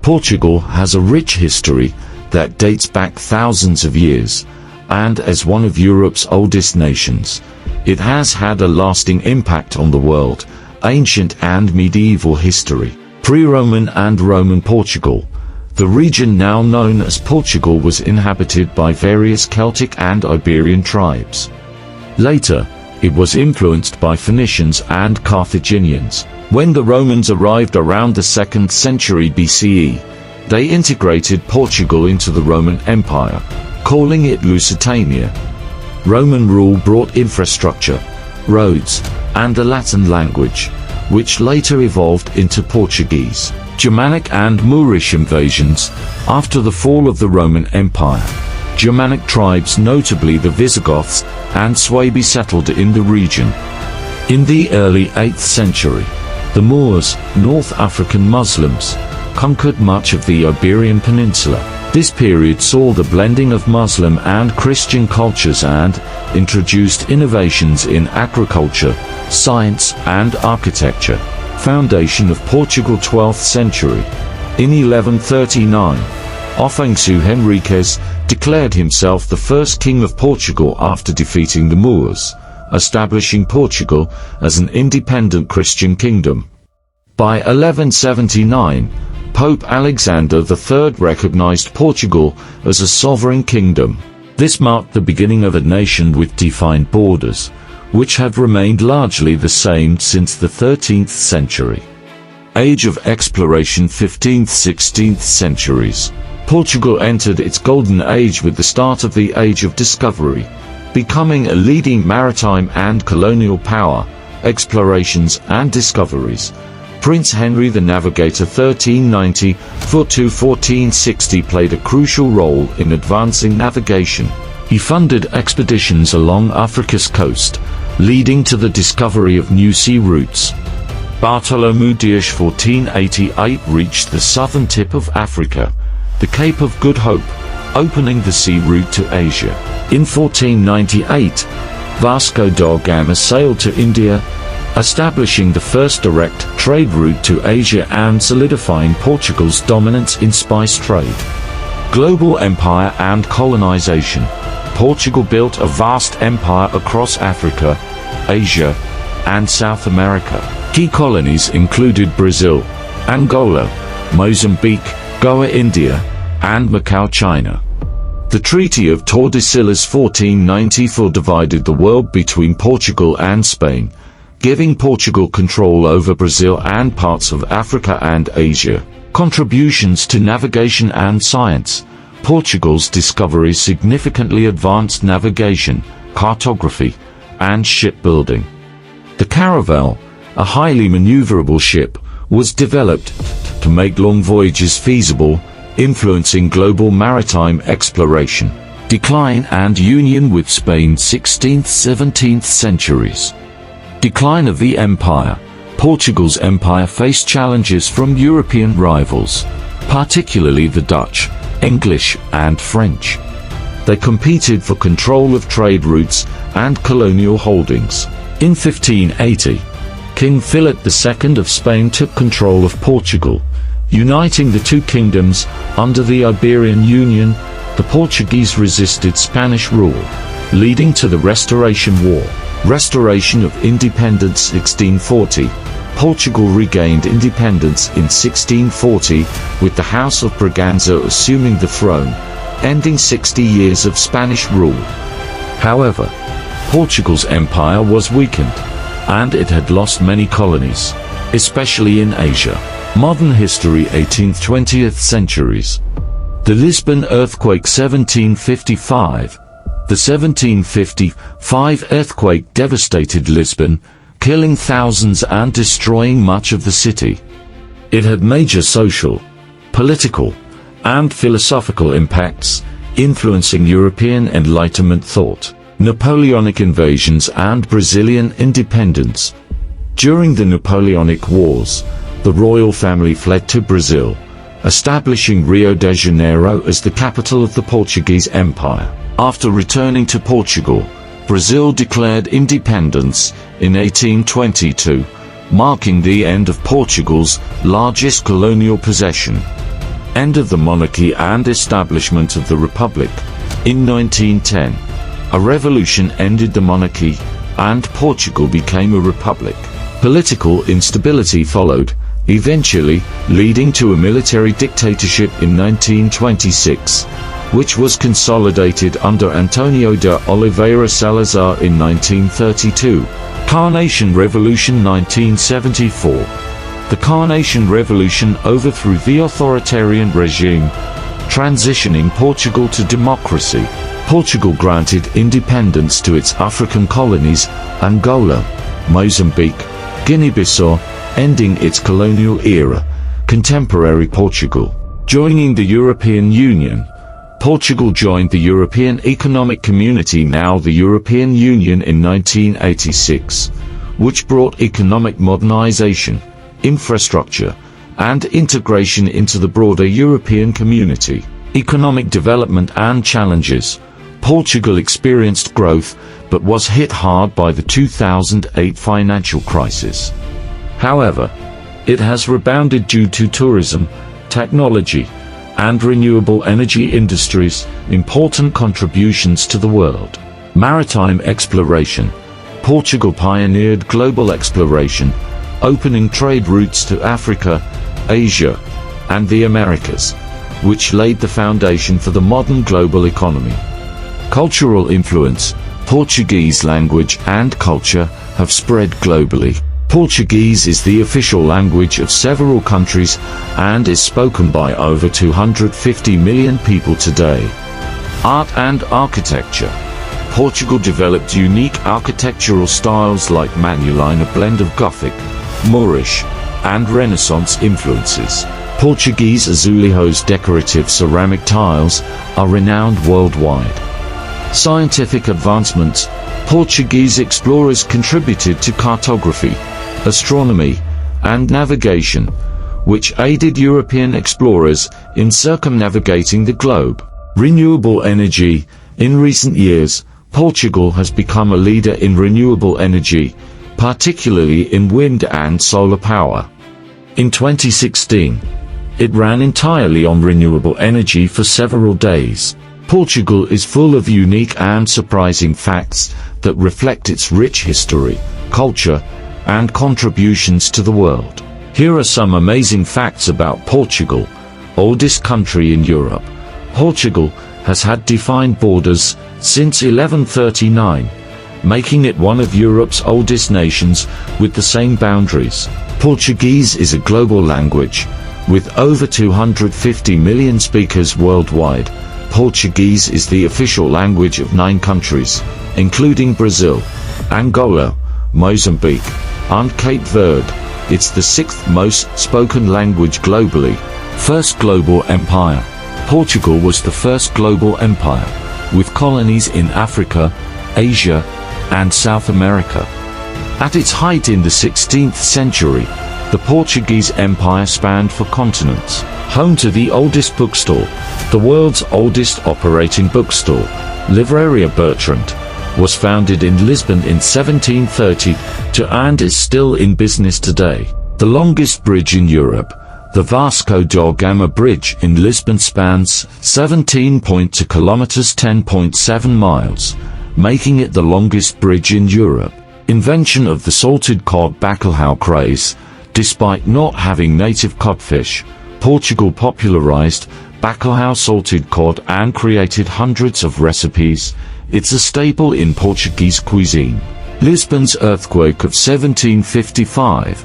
Portugal has a rich history that dates back thousands of years, and as one of Europe's oldest nations, it has had a lasting impact on the world. Ancient and medieval history. Pre-Roman and Roman Portugal. The region now known as Portugal was inhabited by various Celtic and Iberian tribes. Later, it was influenced by Phoenicians and Carthaginians. When the Romans arrived around the 2nd century BCE, they integrated Portugal into the Roman Empire, calling it Lusitania. Roman rule brought infrastructure, roads, and a Latin language, which later evolved into Portuguese. Germanic and Moorish invasions. After the fall of the Roman Empire, Germanic tribes, notably the Visigoths and Suebi, settled in the region. In the early 8th century, the Moors, North African Muslims, conquered much of the Iberian Peninsula. This period saw the blending of Muslim and Christian cultures and introduced innovations in agriculture, science, and architecture. Foundation of Portugal, 12th century. In 1139, Afonso Henriques declared himself the first king of Portugal after defeating the Moors, establishing Portugal as an independent Christian kingdom. By 1179, Pope Alexander III recognized Portugal as a sovereign kingdom. This marked the beginning of a nation with defined borders, which have remained largely the same since the 13th century. Age of exploration, 15th–16th centuries. Portugal entered its golden age with the start of the Age of Discovery, becoming a leading maritime and colonial power. Explorations and discoveries. Prince Henry the Navigator, 1390–1460, played a crucial role in advancing navigation. He funded expeditions along Africa's coast, leading to the discovery of new sea routes. Bartholomew Dias, 1488, reached the southern tip of Africa, the Cape of Good Hope, opening the sea route to Asia. In 1498, Vasco da Gama sailed to India, establishing the first direct trade route to Asia and solidifying Portugal's dominance in spice trade. Global empire and colonization. Portugal built a vast empire across Africa, Asia, and South America. Key colonies included Brazil, Angola, Mozambique, Goa, India, and Macau, China. The Treaty of Tordesillas, 1494, divided the world between Portugal and Spain, giving Portugal control over Brazil and parts of Africa and Asia. Contributions to navigation and science. Portugal's discoveries significantly advanced navigation, cartography, and shipbuilding. The caravel, a highly maneuverable ship, was developed to make long voyages feasible, influencing global maritime exploration. Decline and union with Spain, 16th–17th centuries. Decline of the empire. Portugal's empire faced challenges from European rivals, particularly the Dutch, English, and French. They competed for control of trade routes and colonial holdings. In 1580, King Philip II of Spain took control of Portugal, uniting the two kingdoms under the Iberian Union. The Portuguese resisted Spanish rule, leading to the Restoration War. Restoration of independence, 1640. Portugal regained independence in 1640, with the House of Braganza assuming the throne, ending 60 years of Spanish rule. However, Portugal's empire was weakened, and it had lost many colonies, especially in Asia. Modern history, 18th–20th centuries. The Lisbon earthquake, 1755. The 1755 earthquake devastated Lisbon, killing thousands and destroying much of the city. It had major social, political, and philosophical impacts, influencing European Enlightenment thought. Napoleonic invasions and Brazilian independence. During the Napoleonic Wars, the royal family fled to Brazil, establishing Rio de Janeiro as the capital of the Portuguese Empire. After returning to Portugal, Brazil declared independence in 1822, marking the end of Portugal's largest colonial possession. End of the monarchy and establishment of the Republic. In 1910, a revolution ended the monarchy, and Portugal became a republic. Political instability followed, eventually leading to a military dictatorship in 1926, which was consolidated under Antonio de Oliveira Salazar in 1932. Carnation Revolution 1974. The Carnation Revolution overthrew the authoritarian regime, transitioning Portugal to democracy. Portugal granted independence to its African colonies, Angola, Mozambique, Guinea-Bissau, ending its colonial era. Contemporary Portugal. Joining the European Union. Portugal joined the European Economic Community, now the European Union, in 1986, which brought economic modernization, infrastructure, and integration into the broader European community. Economic development and challenges. Portugal experienced growth, but was hit hard by the 2008 financial crisis. However, it has rebounded due to tourism, technology, and renewable energy industries, important contributions to the world. Maritime exploration. Portugal pioneered global exploration, opening trade routes to Africa, Asia, and the Americas, which laid the foundation for the modern global economy. Cultural influence. Portuguese language and culture have spread globally. Portuguese is the official language of several countries and is spoken by over 250 million people today. Art and architecture. Portugal developed unique architectural styles like Manuline, a blend of Gothic, Moorish, and Renaissance influences. Portuguese azulejos, decorative ceramic tiles, are renowned worldwide. Scientific advancements. Portuguese explorers contributed to cartography, astronomy, and navigation, which aided European explorers in circumnavigating the globe. Renewable energy. In recent years, Portugal has become a leader in renewable energy, particularly in wind and solar power. In 2016, it ran entirely on renewable energy for several days. Portugal is full of unique and surprising facts that reflect its rich history, culture, and contributions to the world. Here are some amazing facts about Portugal, oldest country in Europe. Portugal has had defined borders since 1139, making it one of Europe's oldest nations with the same boundaries. Portuguese is a global language, with over 250 million speakers worldwide. Portuguese is the official language of 9 countries, including Brazil, Angola, Mozambique, and Cape Verde. It's the 6th most spoken language globally. First global empire. Portugal was the first global empire, with colonies in Africa, Asia, and South America. At its height in the 16th century, the Portuguese Empire spanned 4 continents. Home to the oldest bookstore, the world's oldest operating bookstore, Livraria Bertrand, was founded in Lisbon in 1730 and is still in business today. The longest bridge in Europe, the Vasco da Gama Bridge in Lisbon, spans 17.2 kilometers (10.7 miles), making it the longest bridge in Europe. Invention of the salted cod bacalhau craze. Despite not having native codfish, Portugal popularized bacalhau salted cod and created hundreds of recipes. It's a staple in Portuguese cuisine. Lisbon's earthquake of 1755.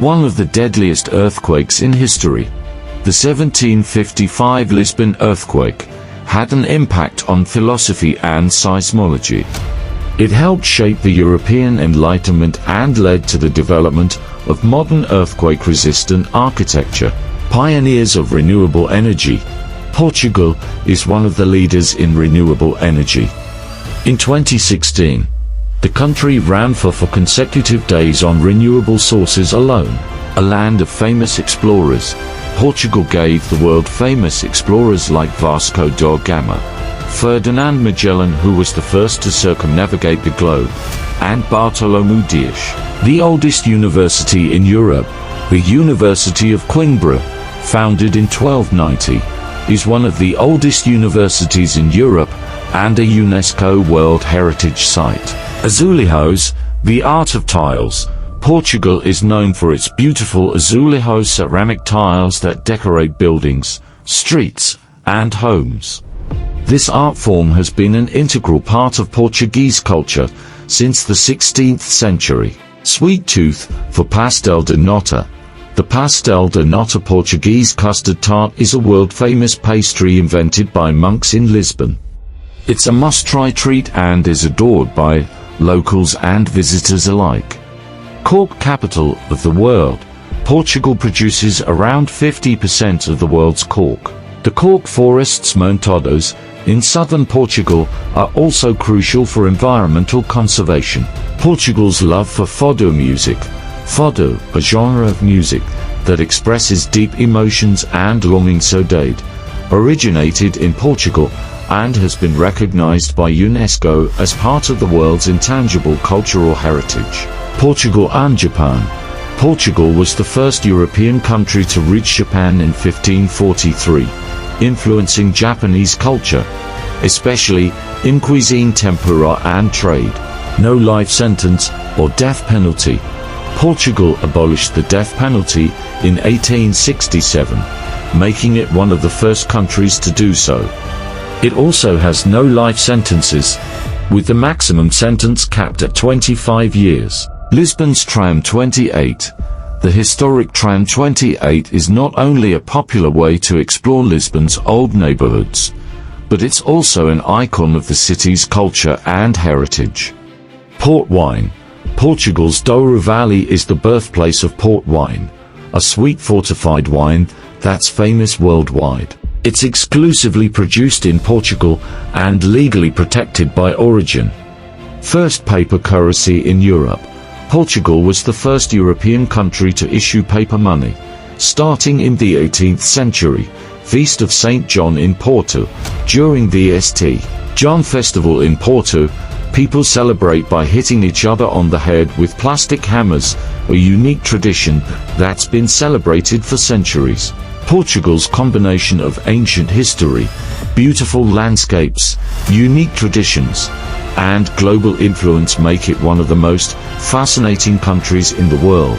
One of the deadliest earthquakes in history. The 1755 Lisbon earthquake had an impact on philosophy and seismology. It helped shape the European Enlightenment and led to the development of modern earthquake-resistant architecture. Pioneers of renewable energy. Portugal is one of the leaders in renewable energy. In 2016, the country ran for 4 consecutive days on renewable sources alone. A land of famous explorers, Portugal gave the world-famous explorers like Vasco da Gama, Ferdinand Magellan, who was the first to circumnavigate the globe, and Bartolomeu Dias. The oldest university in Europe, the University of Coimbra, founded in 1290, is one of the oldest universities in Europe and a UNESCO World Heritage Site. Azulejos, the art of tiles. Portugal is known for its beautiful azulejo ceramic tiles that decorate buildings, streets, and homes. This art form has been an integral part of Portuguese culture since the 16th century. Sweet tooth for pastel de nata. The pastel de nata Portuguese custard tart is a world-famous pastry invented by monks in Lisbon. It's a must-try treat and is adored by locals and visitors alike. Cork, capital of the world. Portugal produces around 50% of the world's cork. The cork forests montados in southern Portugal are also crucial for environmental conservation. Portugal's love for fado music. Fado, a genre of music that expresses deep emotions and longing saudade, originated in Portugal and has been recognized by UNESCO as part of the world's intangible cultural heritage. Portugal and Japan. Portugal was the first European country to reach Japan in 1543, influencing Japanese culture, especially in cuisine, tempura, and trade. No life sentence or death penalty. Portugal abolished the death penalty in 1867, making it one of the first countries to do so. It also has no life sentences, with the maximum sentence capped at 25 years. Lisbon's Tram 28. The historic Tram 28 is not only a popular way to explore Lisbon's old neighborhoods, but it's also an icon of the city's culture and heritage. Port wine. Portugal's Douro Valley is the birthplace of port wine, a sweet fortified wine that's famous worldwide. It's exclusively produced in Portugal and legally protected by origin. First paper currency in Europe. Portugal was the first European country to issue paper money, starting in the 18th century. Feast of St. John in Porto. During the St. John Festival in Porto, people celebrate by hitting each other on the head with plastic hammers, a unique tradition that's been celebrated for centuries. Portugal's combination of ancient history, beautiful landscapes, unique traditions, and global influence make it one of the most fascinating countries in the world.